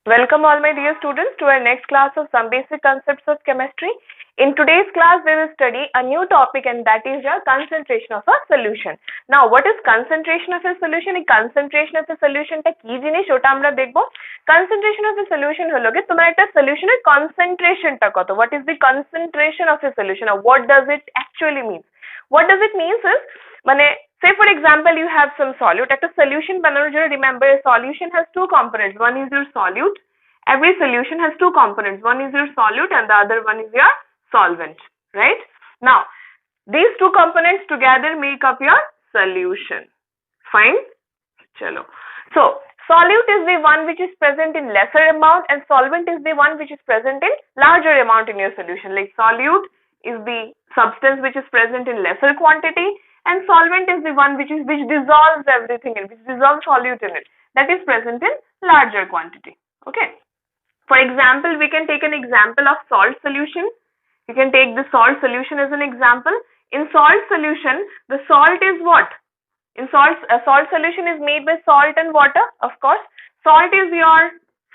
Welcome all my dear students to our next class of some basic concepts of chemistry. In today's class we will study a new topic and that is your concentration of a solution. Now what is concentration of a solution? এই concentration of a solution টা কি জিনিস ওটা আমরা দেখব. Concentration of a solution হলো কি তোমার একটা সলিউশনের concentration টা কত. What is the concentration of a solution or what does it actually mean? What does it means is মানে say for example you have some solute একটা solution বানানোর জন্য remember a solution has two components. One is your solute. Every solution has two components. One is your solute and the other one is your solvent, right? Now these two components together make up your solution. Fine? Chalo. So solute is the one which is present in lesser amount and solvent is the one which is present in larger amount in your solution. Like solute is the substance which is present in lesser quantity and solvent is the one which dissolves everything in, which dissolves solute in it, that is present in larger quantity. Okay. For example, we can take an example of salt solution. You can take the salt solution as an example. In salt solution, the salt is what? In a salt solution is made by salt and water, of course. Salt is your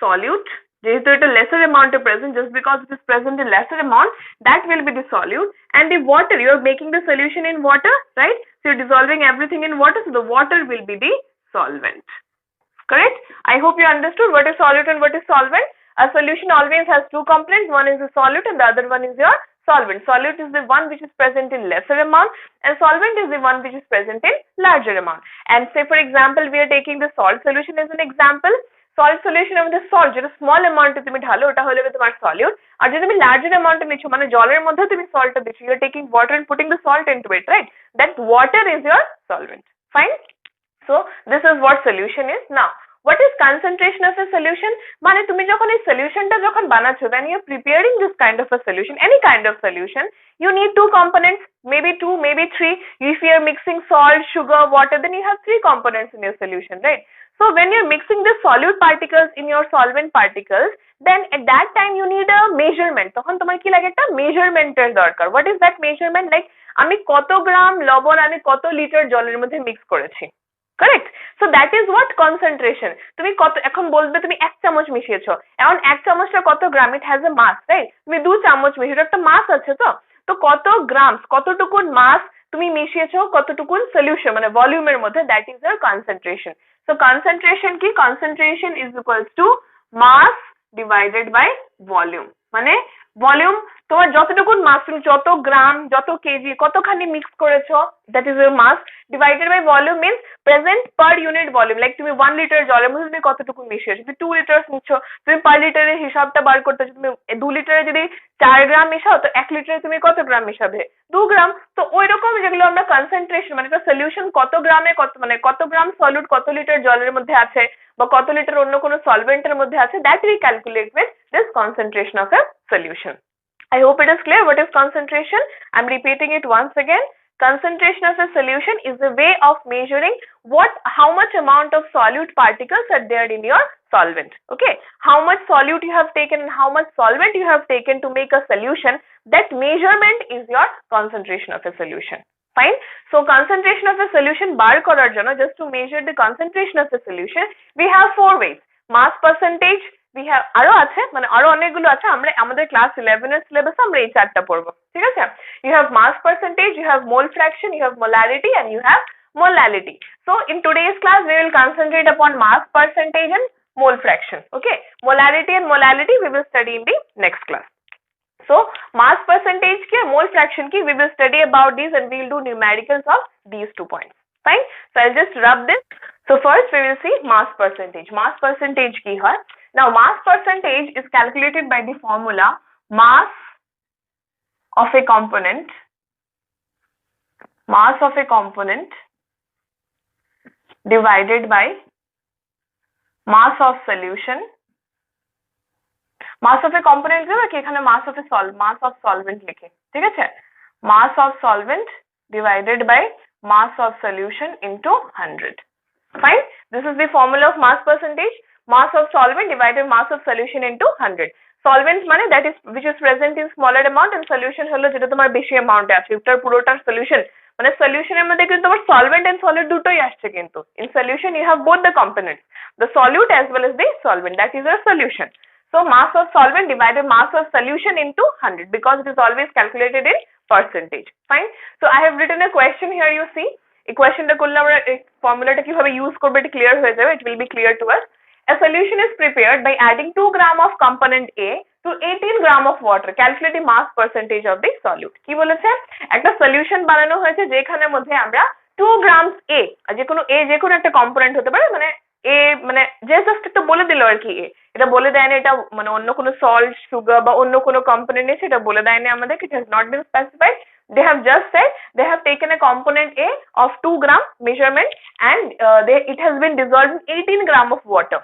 solute. যেহেতু এটা lesser amount of present, just because it is present in lesser amount, that will be the solute. And the water, you are making the solution in water, right? So you're dissolving everything in water, so the water will be the solvent. Correct? I hope you understood what is solute and what is solvent. A solution always has two components. One is the solute and the other one is your solvent. Solute is the one which is present in lesser amount and solvent is the one which is present in larger amount. And say for example, we are taking the salt solution as an example. Salt solution of the salt যেটা small amount এ তুমি ঢালো ওটা হলো তোমার solute আর যদি তুমি larger amount এ নিচ্ছ মানে জলের মধ্যে তুমি salt টা দিচ্ছ, you are taking water and putting the salt into it, right? That water is your solvent. Fine? So this is what solution is. Now what is concentration of a solution? মানে তুমি যখন এই সলিউশনটা যখন বানাচ্ছো, when you are preparing this kind of a solution, any kind of solution, you need two components, maybe two, maybe three. If you are mixing salt, sugar, water, then you have three components in your solution, right? So when you're mixing the solute particles in your solvent particles, then at that time you need a measurement. তখন তোমার কি লাগে একটা মেজারমেন্টের দরকার. What is that measurement? Like আমি কত গ্রাম লবণ আমি কত লিটার জলের মধ্যে মিক্স করেছি. Correct? So that is what concentration. তুমি কত এখন বলবে তুমি 1 চামচ মিশিয়েছো, এখন 1 চামচটা কত গ্রাম, it has a mass, right? তুমি 2 চামচ মিশিয়েছো, একটা মাস আছে তো কত গ্রাম, কতটুকুন মাস তুমি মিশিয়েছো কতটুকুন সলিউশন মানে ভলিউমের মধ্যে, that is your concentration. So concentration কি? Concentration is equals to mass divided by volume. মানে ভলিউম তোমার যতটুকুন মাস, তুমি যত গ্রাম যত কেজি কতখানি মিক্স করেছো, that is your mass divided by volume means present per unit volume. Like তুমি 1 লিটার জলের মধ্যে তুমি কতটুকু মিশিয়েছো, তুমি 2 লিটার নিচ্ছ, তুমি পার লিটারের হিসাবটা বার করতেছো, তুমি 2 লিটারে যদি 4 গ্রাম মেশাও তো 1 লিটারে তুমি কত গ্রাম মেশাবে, 2 গ্রাম। তো ওই রকম যেগুলো আমরা কনসেন্ট্রেশন মানে একটা সলিউশন কত গ্রামে কত গ্রাম সলিউট কত লিটার জলের মধ্যে আছে বা কত লিটার অন্য কোনো সলভেন্টের মধ্যে আছে, that we calculate with this concentration of a solution. I hope it is clear what is concentration. I'm repeating it once again. Concentration of a solution is a way of measuring how much amount of solute particles are there in your solvent. Okay, how much solute you have taken and how much solvent you have taken to make a solution, that measurement is your concentration of a solution. Fine? So concentration of a solution bar korar jonno, just to measure the concentration of a solution, we have 4 ways. Mass percentage, we have আরো আছে মানে আরো অনেকগুলো আছে, আমরা আমাদের class 11 এর সিলেবাসে আমরা এই চারটা পড়বো, ঠিক আছে? You have mass percentage, you have mole fraction, you have molarity and you have molality. So in today's class we will concentrate upon mass percentage and mole fraction. Okay, molarity and molality we will study in the next class. So mass percentage ki mole fraction ki we will study about these and we will do numericals of these 2 points. Fine? So I'll just rub this. So first we will see mass percentage. Mass percentage ki hoy? Now mass percentage is calculated by the formula mass of a component divided by mass of solution. Mass of a component লিখবে কি এখানে mass of solvent লিখে, ঠিক আছে? Mass of solvent divided by mass of solution into 100. Fine? This is the formula of mass percentage. Mass of solvent divided mass of solution into 100. Solvents মানে that is which is present in smaller amount and solution হলো যেটা তোমার বেশি অ্যামাউন্টে আছে, এটার পুরোটার solution মানে সলিউশনের মধ্যে কিন্তু তোমার সলভেন্ট এন্ড সলিড দুটোই আসছে কিন্তু in solution you have both the components, the solute as well as the solvent, that is your solution. So mass of solvent divided mass of solution into 100 because it is always calculated in percentage. Fine. So I have written a question here, you see. এই কোয়েশ্চেনটা করলে আমরা এই ফর্মুলাটা কিভাবে use করব এটা clear হয়ে যাবে, it will be clear to us. A solution is prepared by adding 2 gram of component A to 18 gram of water. Calculate the mass percentage of the solute. কি বলেছে, একটা সলিউশন বানানো হয়েছে যেখানের মধ্যে আমরা 2 grams A, যে কোনো একটা কম্পোনেন্ট হতে পারে, মানে এ মানে জাস্ট একটু বলে দিল আর কি, এটা বলে দেয় না এটা মানে অন্য কোনো সল্ট সুগার বা অন্য কোনো কম্পোনেন্ট আছে এটা বলে দেয় না আমাদের, it has not been specified. They have just said they have taken a component A of 2 gram measurement and it has been dissolved in 18 gram of water.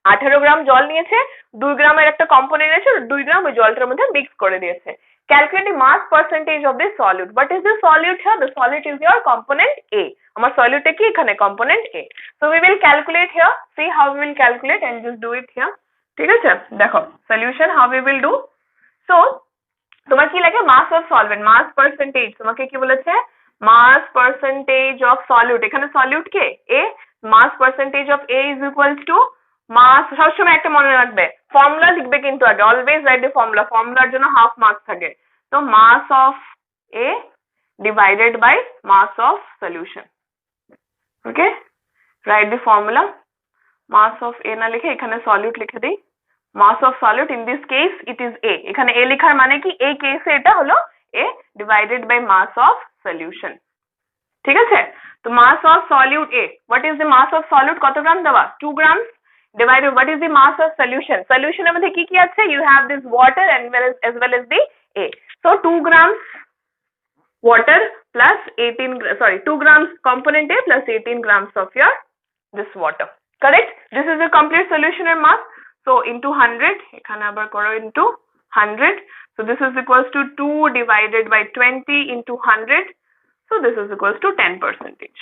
18 গ্রাম জল নিয়েছে, 2 গ্রামের একটা কম্পোনেন্ট আছে, 2 গ্রাম ওই জলটার মধ্যে মিক্স করে দিয়েছে। Calculate the mass percentage of the solute. What is the solute here? The solute is your component A. আমার solute কি এখানে component A. So we will calculate here. See how we will calculate and just do it here. ঠিক আছে, দেখো solution how we will do. So তোমার কি লাগে, mass of solvent, mass percentage, তোমাকে কি বলেছে mass percentage of solute, এখানে solute K A, mass percentage of A is equals to মাস, সবসময় একটা মনে রাখবে ফর্মুলা লিখবে কিন্তু আগে, অলওয়েজ রাইট দ্য ফর্মুলা, ফর্মুলার জন্য হাফ মার্কস থাকে। তো mass of A divided by mass of solution, okay write the formula, mass of A না লিখে এখানে সলিউট লিখে দিই, mass of solute in this case it is A, এখানে এ লেখার মানে কি এই কেসে এটা হলো A divided by mass of solution, ঠিক আছে। তো mass of solute A, what is the mass of solute, কত গ্রাম দেওয়া 2 গ্রাম, divided what is the mass of solution, solution এর মধ্যে কি কি আছে, you have this water and as well as the A, so 2 grams water plus 2 grams component A plus 18 grams of your this water, correct, this is the complete solution and mass, so into 100 এখানে আবার করো into 100, so this is equals to 2 divided by 20 into 100, so this is equals to 10%.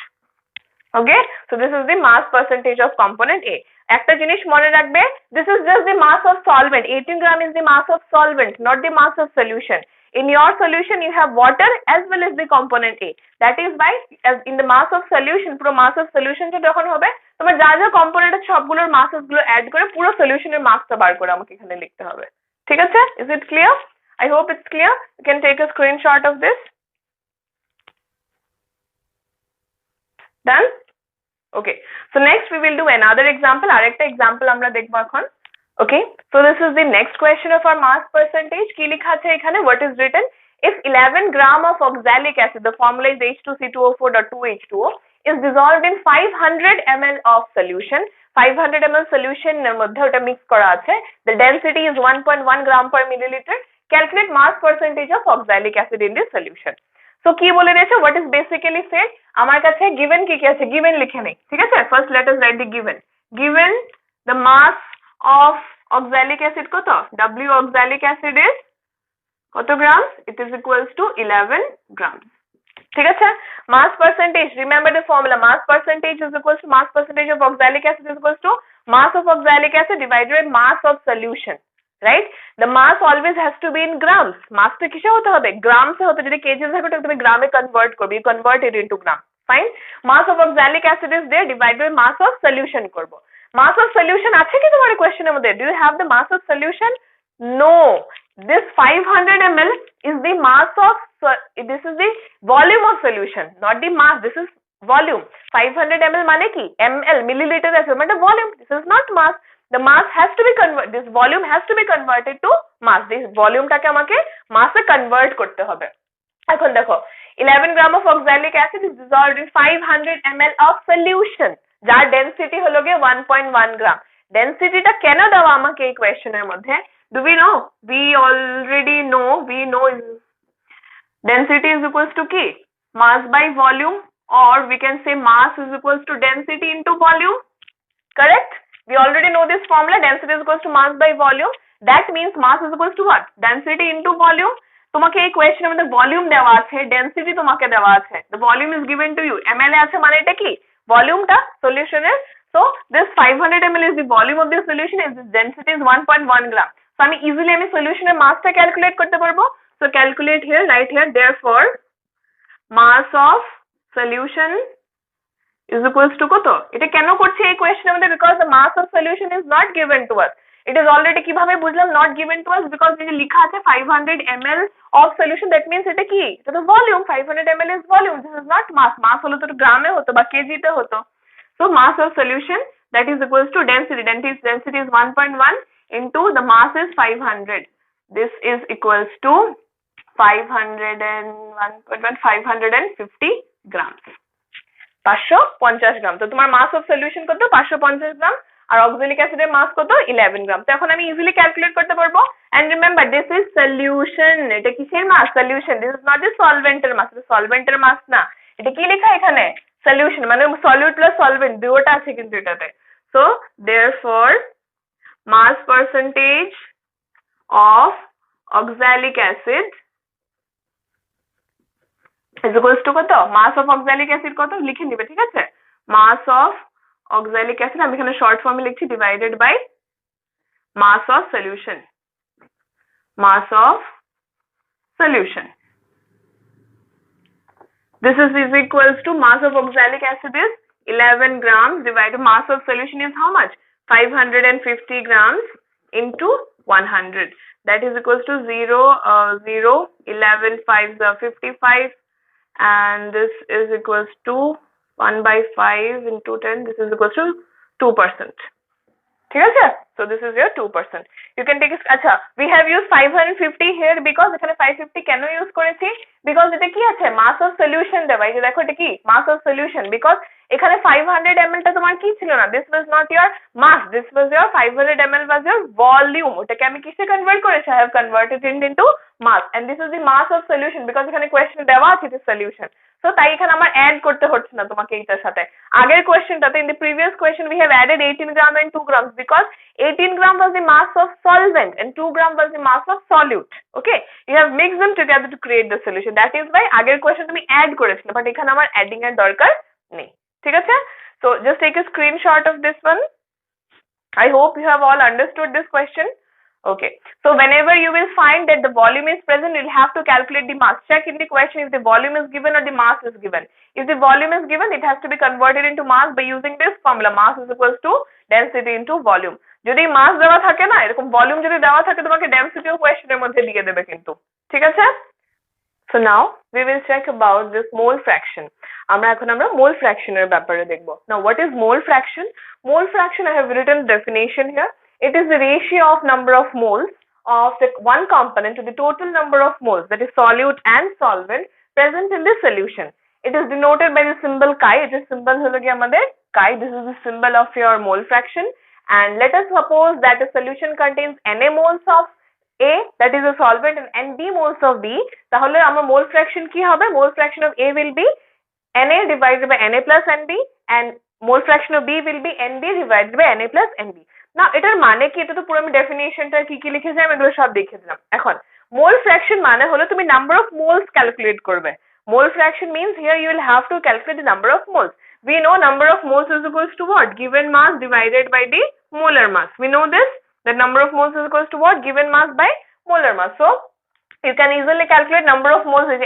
Okay, so this is the mass percentage of component A. একটা জিনিস মনে রাখবে, this is just the mass of solvent, 18 gram is the mass of solvent, not the mass of solution. In your solution you have water as well as the component A, that is why as in the mass of solution, পুরো mass of solution টা যখন হবে তোমার যা যা component আছে সবগুলোর masses গুলো অ্যাড করে পুরো সলিউশনের মাসটা বার করে আমাকে এখানে লিখতে হবে, ঠিক আছে, is it clear? I hope it's clear. You can take a screenshot of this. Done? Okay, so next we will do another example, arekta example amra dekhbo ekhon. Okay, so this is the next question of our mass percentage. Ki likha ache ekhane, what is written, if 11 gram of oxalic acid, the formula is H2C2O4.2H2O, is dissolved in 500 ml of solution, 500 ml solution এর মধ্যে ওটা mix করা আছে, the density is 1.1 gram per milliliter, calculate mass percentage of oxalic acid in this solution. So কি বলে দিয়েছে, what is basically said, আমার কাছে given কি কি আছে, given লিখে নেই, ঠিক আছে, first let us write the given the mass of oxalic acid কত, W oxalic acid is কত grams, it is equals to 11 grams, ঠিক আছে, mass percentage, remember the formula, mass percentage is equals to mass percentage of oxalic acid is equals to mass of oxalic acid divided by mass of solution, right, the mass always has to be in grams, mass টা কিসে হতে হবে, grams এ হতে, যদি KG থাকে ওটা তুমি গ্রামে কনভার্ট করবে, you convert it into gram, fine, mass of oxalic acid is there divided by mass of solution করব, mass of solution আছে কি তোমার কোশ্চেনের মধ্যে, do you have the mass of solution, no, this 500 ml is the mass of, this is the volume of solution, not the mass, this is volume, 500 ml মানে কি ml milliliter আছে মানে volume, this is not mass, the mass has to be converted, this volume has to be converted to mass, this volume টাকে আমাকে mass এ convert করতে হবে। এখন দেখো 11 gram of oxalic acid is dissolved in 500 ml of solution, যার density হলো গিয়ে 1.1 গ্রাম, ডেনসিটিটা কেন দেওয়া আমাকে এই কোয়েশ্চেনের মধ্যে, do we know, we already know, we know density is equals to কি mass by volume, or we can say mass is equals to density into volume, correct, we already know this formula, density is equals to mass by volume, that means mass is equals to what, density into volume, তোমাকে এই কোয়েশ্চেনের মধ্যে volume দেওয়া আছে, density তোমাকে দেওয়া আছে, the volume is given to you, ml এ আছে মানে এটা কি ভলিউমটা সলিউশনের, so this 500 ml is the volume of the solution and this density is 1.1 gram, so আমি ইজিলি আমি সলিউশনের মাসটা ক্যালকুলেট করতে পারবো, so calculate here, right here, therefore mass of solution is equals to কত? এটা কেন করছি এই কোয়েশ্চেনের মধ্যে? because the mass of solution is not given to us. It is already কিভাবে বুঝলাম not given to us? because এই যে লেখা আছে 500 ml of solution, that means এটা কি? এটা তো volume, 500 ml is volume, this is not mass. mass হলো তো গ্রামে হতো বা কেজিতে হতো. so mass of solution that is equals to density. Density is 1.1 into the mass is 500. This is equals to 550 grams. 550 গ্রাম. তো তোমার মাস অফ সলিউশন কত? 550 গ্রাম, আর অক্সালিক অ্যাসিডের মাস কত? 11 গ্রাম. তো এখন আমি ইজিলি ক্যালকুলেট করতে পারবো. And remember this is solution. এটা কিসের মাস? Solution. This is not the সলভেন্টের মাস. এটা সলভেন্টের মাস না. এটা কি লেখা এখানে? সলিউশন মানে সলিউট প্লাস সলভেন্ট দুটোটা আছে কিন্তু এটাতে. So therefore mass percentage of oxalic acid is equals to কত? মাস অফ অক্সালিক অ্যাসিড কত লিখে নিবে, ঠিক আছে? মাস অফ অক্সালিক অ্যাসিড আমি এখানে শর্ট ফর্মে লিখছি divided by mass of solution. Mass of solution. This is equals to mass of oxalic acid is 11 grams divided mass of solution is how much? 550 grams into 100. That is equals to 0, 0, 11, 5 55. And this is equals to 1 by 5 into 10. This is equals to 2%. ঠিক আছে? So this is your 2%. You can take it. আচ্ছা, we have used 550 here because এখানে 550 কেন use করেছি? because এটা কি আছে? mass of solution দেওয়া. এই যে দেখো এটা কি? mass of solution. because এখানে 500 ml টা তোমার কি ছিল না? this was not your mass. this was your 500 ml was your volume. ওটাকে আমি কিসে কনভার্ট করেছি? I have converted it into mass. and this is the mass of solution because এখানে কোয়েশ্চেন দেওয়া আছে the solution. so তাই এখানে আমার অ্যাড করতে হচ্ছে না তোমাকে এইটার সাথে. আগের কোয়েশ্চেনটাতে in the previous question we have added 18 gram and 2 grams because 18 gram was the mass of solvent and 2 gram was the mass of solute. Okay, you have mixed them together to create the solution. that is why আগের question তুমি add করেছিলে but এখানে আমার adding এর দরকার নেই, ঠিক আছে? so just take a screenshot of this one. I hope you have all understood this question. Okay, so whenever you will find that the volume is present, you'll have to calculate the mass. Check in the question if the volume is given or the mass is given. If the volume is given, it has to be converted into mass by using this formula. Mass is equals to density into volume. যদি মাস দেওয়া থাকে না, এরকম volume যদি দেওয়া থাকে তোমাকে ডেনসিটিও কোয়েশ্চেনের মধ্যে দিয়ে দেবে কিন্তু, ঠিক আছে? So now we will check about this mole fraction. আমরা mole fraction এর ব্যাপারে দেখব. Now what is mole fraction? Mole fraction, I have written definition here. It is the ratio of number of moles of the one component to the total number of moles, that is solute and solvent, present in the solution. It is denoted by the symbol chi. It is symbol হলো কি আমাদের chi. This is the symbol of your mole fraction. And let us suppose that a solution contains Na moles of A, that is a solvent, and NB moles of B. তাহলে আমার mole fraction কি হবে? Mole fraction of A will be Na divided by Na plus NB, and mole fraction of B will be NB divided by Na plus NB. না এটার মানে কি? এটা তো পুরো আমি ডেফিনিশনটা কি কি লিখেছি আমি এগুলো সব লিখে দিলাম. এখন মোল ফ্র্যাকশন মানে হলো তুমি নাম্বার অফ মোলস ক্যালকুলেট করবে. মোল fraction means here you will have to calculate the number of moles. We know number of moles is equals to what? Given mass divided by the molar mass. We know this, that number of moles is equals to what? Given mass by molar mass. So you can easily calculate number of moles. Na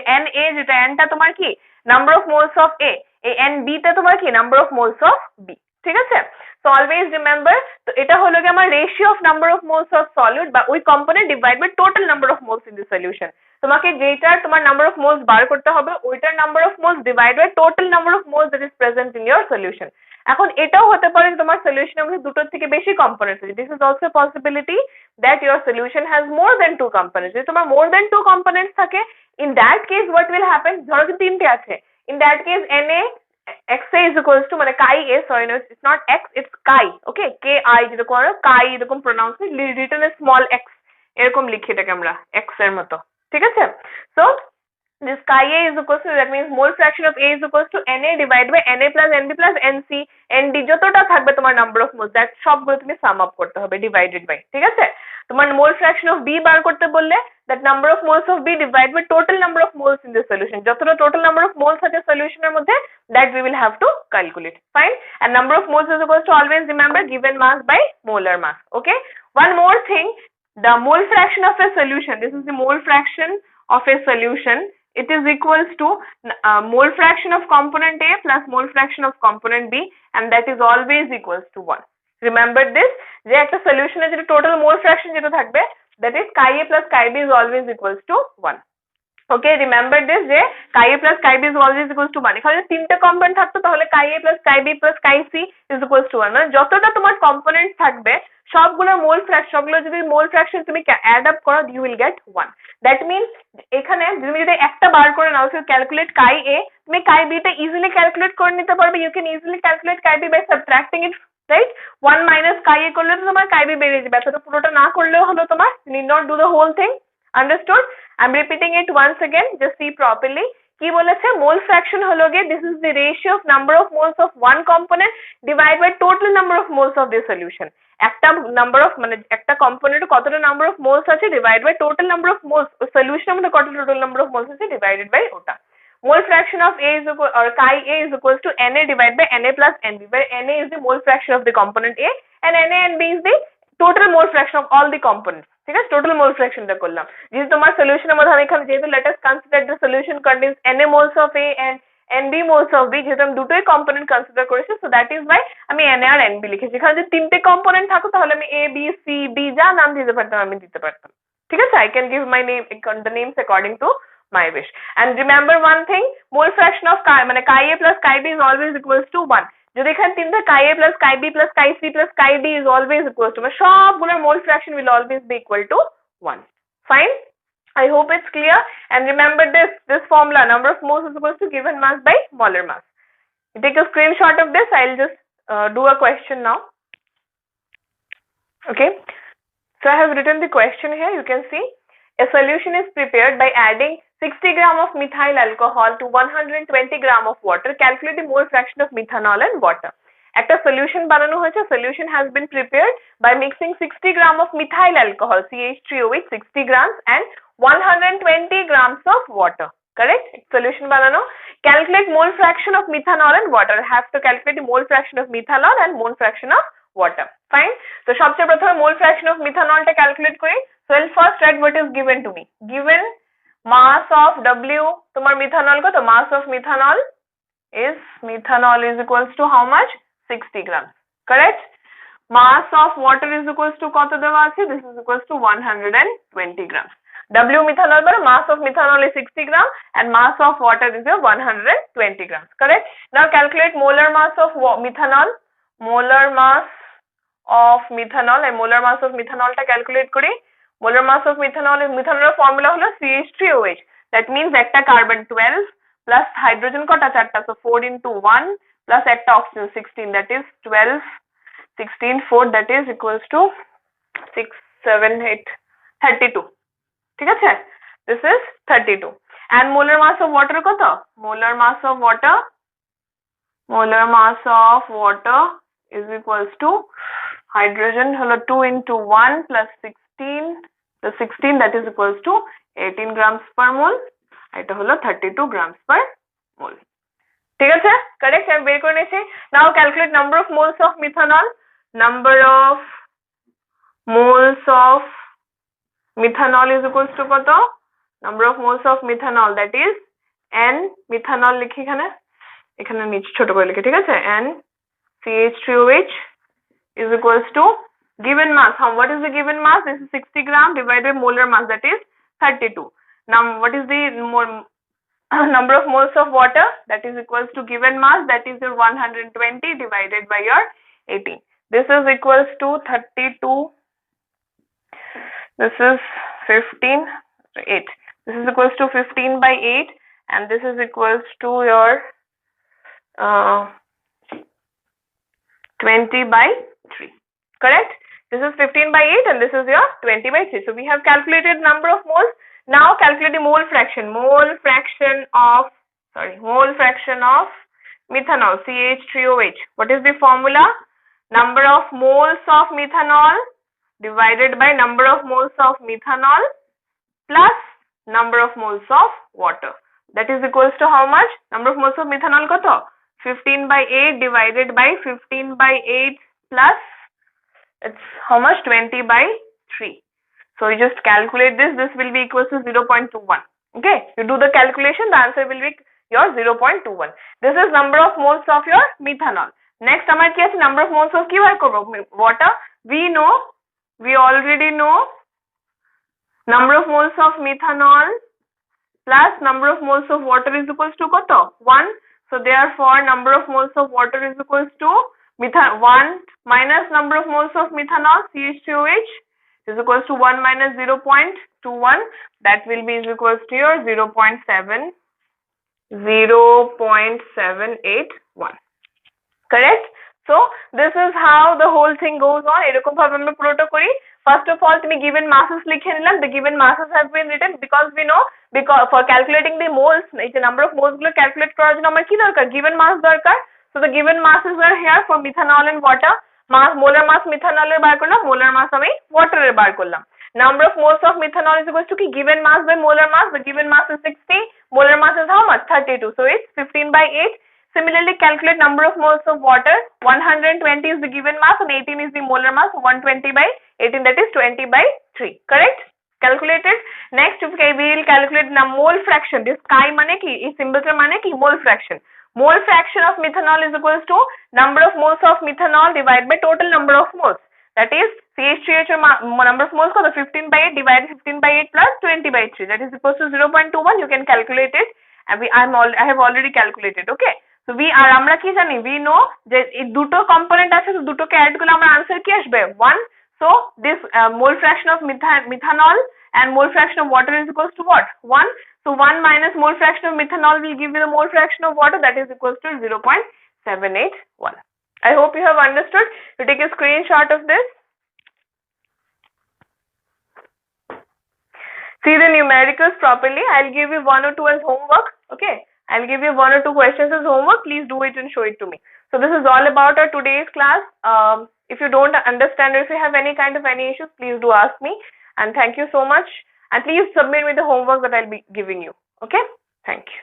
যেটা n টা তোমার কি? Number of moles of A. এই NB টা তোমার কি? Number of moles of B. ঠিক আছে? So always remember, তো এটা হলো কি আমার ratio of number of moles of solute বা ওই component divide by total number of moles in the solution. তোমাকে যেটার তোমার নাম্বার অফ মোলস বার করতে হবে ওইটার number of moles divide by total number of moles that is present in your solution. এখন এটাও হতে পারে তোমার সলিউশনের মধ্যে দুটোর থেকে বেশি কম্পোনেন্টস আছে. This is also possibility that your solution has more than 2 components. যদি তোমার মোর দেন 2 কম্পোনেন্টস থাকে, in that case what will happen, ধরো কি তিনটে আছে, in that case Na XA is equals to মানে chi A, sorry no it's not X, it's chi. Okay, Ki যেরকম আর chi এরকম প্রোনাউন্স রিটেন স্মল x এরকম লিখি এটাকে আমরা x এর মতো, ঠিক আছে? So this chi A is equals to, that means mole fraction of A is equals to Na divided by Na plus Nb plus Nc. Nd যতটা থাকবে তোমার নাম্বার অফ মোলস দ্যাট সবগুলো তুমি সাম আপ করতে হবে divided by, ঠিক আছে? তোমার মোল ফ্র্যাকশন অফ B বার করতে বললে that number of moles of B divided by total number of moles in the solution. যতটা total number of moles আছে সলিউশনের মধ্যে that we will have to calculate. Fine. And number of moles is equals to, always remember, given mass by molar mass. Okay. One more thing, the mole fraction of a solution. This is the mole fraction of a solution it is equals to mole fraction of component A plus mole fraction of component B, and that is always equals to 1. Remember this, যে একটা solution এর যেটা total mole fraction যেটা থাকবে, that is chi A plus chi B is always equals to 1. Okay, remember this, যে chi A plus chi B is always equals to 1. এখানে তিনটা component থাকতো তাহলে chi A plus chi B plus chi C is equals to 1. মানে যতটা তোমার component থাকবে সবগুলোর মোল ফ্র্যাকশন, সবগুলো যদি মোল ফ্র্যাকশন তুমি অ্যাড আপ করো, you will get 1. That means এখানে তুমি যদি একটা বার করে নাও, if you calculate chi A, তুমি chi B টা ইজিলি ক্যালকুলেট করে নিতে পারবে. you can easily calculate chi B by subtracting it, right? 1 minus chi A করলে তো তোমার chi B বেরিয়ে যাবে, এতটা পুরোটা না করলেও হলো তোমার. you need not do the whole thing. Understood? I'm repeating it once again, just see properly. কি বলেছে, মোল ফ্র্যাকশন হলো গিয়ে this is the ratio of number of moles of one component divided by total number of moles of the solution. একটা number of মানে একটা কম্পোনেন্টে কতটা number of moles আছে divide by total number of moles, সলিউশনের মধ্যে কত total number of moles আছে ডিভাইডেড বাই ওটা. Mole fraction of A is equal, or chi A is equals to Na divided by Na plus Nb, where Na is the mole fraction of the component A and Na and B is the total mole fraction of all the components. ঠিক আছে, total mole ফ্র্যাকশনটা করলাম. যেহেতু তোমার সলিউশনের মধ্যে আমি এখানে যেহেতু let us consider the solution contains Na moles of A and NB moles of B, যেহেতু আমি দুটোই কম্পোনেন্ট কনসিডার করেছি, সো দ্যাট ইজ ওয়াই আমি Na আর NB লিখেছি. এখানে যদি তিনটে কম্পোনেন্ট থাকতো তাহলে আমি A B C D যা নাম দিতে পারতাম আমি দিতে পারতাম. ঠিক আছে, I can give my name, the names according to my wish. And remember one thing, mole fraction of chi মানে chi A plus chi B is always equals to 1. যদি এখানে তিনটে chi A plus chi B plus chi C plus chi D is always equals to, মানে সবগুলোর mole fraction will always be equal to 1. Fine? I hope it's clear. And remember this formula, number of moles is equals to given mass by molar mass. You take a screenshot of this. I'll just do a question now. Okay, so I have written the question here. You can see a solution is prepared by adding 60 gram of methyl alcohol to 120 gram of water. Calculate the mole fraction of methanol and water. একটা solution বানানো হয়েছে, solution has been prepared by mixing 60 gram of methyl alcohol CH3OH 60 grams and 120 grams of water. Correct? Solution বানানো. Calculate mole fraction of methanol and water. Have to calculate the mole fraction of methanol and mole fraction of water. Fine? So সবচেয়ে প্রথমে mole fraction of methanol টা calculate করি. So I'll first write what is given to me. Given mass of W, তোমার methanol কত? Mass of methanol is equals to how much? 60 grams. Correct? Mass of water is equals to কত দেওয়া আছে? This is equals to 120 grams. W methanol bar mass of methanol is 60 gram and mass of water is 120 grams. Correct? Now calculate molar mass of methanol. Molar mass of methanol and molar mass of methanol টা calculate করি. Molar mass of methanol is methanol formula হলো CH3OH. That means একটা carbon 12 plus hydrogen কটা চারটা, so 4 into 1 plus একটা oxygen 16, that is 12 16 4, that is equals to 6 7 8 32. ঠিক আছে, this is 32. and molar mass of water কত? molar mass of water is equals to hydrogen হলো 2 into 1 plus 16 plus 16, that is equals to 18 grams per mole. এটা হলো 32 grams per mole. ঠিক আছে, correct? আমি বের করে নিয়েছি. now calculate number of moles of methanol. Number of moles of methanol is equals to কত? Number of moles of methanol, that is N methanol লিখি এখানে নিচে ছোট করে লিখি. ঠিক আছে, N CH3OH is equals to given mass. What is the given mass? This is 60 gram divided by molar mass, that is 32. Now what is the number of moles of water? That is equals to given mass, that is your 120 divided by your 18. This is equals to 32. This is 15 8. This is equals to 15 by 8 and this is equals to your 20 by 3. Correct? This is 15 by 8 and this is your 20 by 3. So we have calculated number of moles. Now calculate the mole fraction. Mole fraction of methanol CH3OH. What is the formula? Number of moles of methanol divided by number of moles of methanol plus number of moles of water. That is equals to how much? Number of moles of methanol কত? 15 by 8 divided by 15 by 8 plus it's how much? 20 by 3. So you just calculate this. This will be equals to 0.21. Okay, you do the calculation, the answer will be your 0.21. This is number of moles of your methanol. Next আমার কি আছে, number of moles of কি বার করব, water. We already know number of moles of methanol plus number of moles of water is equals to কত, 1. So therefore number of moles of water is equals to 1 minus number of moles of methanol, CH2OH, is equals to 1 minus 0.21, that will be is equals to your 0.781. Correct? So this is how the whole thing goes on. এরকম ভাবে আমরা পুরোটা করি. First of all তুমি given masses লিখে নিলাম. The given masses have been written because we know, because for calculating the moles, এই যে number of moles গুলো calculate করার জন্য আমার কি দরকার, given mass দরকার. So the given masses are here for methanol and water. Mass, molar mass methanol এর বার করলাম, molar mass আমি water এর বার করলাম. Number of moles of methanol is equals to কি, given mass by molar mass. The given mass is 60, molar mass is how much, 32. So it's 15/8. Similarly, calculate number of moles of water. 120 is the given mass and 18 is the molar mass. 120/18, that is 20/3. Correct? Calculated. Next, we will calculate the mole fraction. This chi mane ki, is symbol mane ki, mole fraction. Mole fraction of methanol is equals to number of moles of methanol divided by total number of moles. That is CH3H number of moles, 15/8 divided 15/8 plus 20/3. That is equals to 0.21. You can calculate it. I have already calculated. Okay. So আমরা কি জানি, we know যে এই দুটো component আছে, তো দুটোকে add করলে আমার আনসার কি আসবে, 1. So this mole fraction of methanol and mole fraction of water is equals to what, 1. So 1 minus mole fraction of methanol will give you the mole fraction of water, that is equals to 0.781. I hope you have understood. You take a screenshot of this. See the numericals properly. I'll give you 1 or 2 as homework. Okay. I'll give you 1 or 2 questions as homework. Please do it and show it to me. So this is all about our today's class. If you don't understand or if you have any kind of any issues, please do ask me. And thank you so much. And please submit me the homework that I'll be giving you. Okay? Thank you.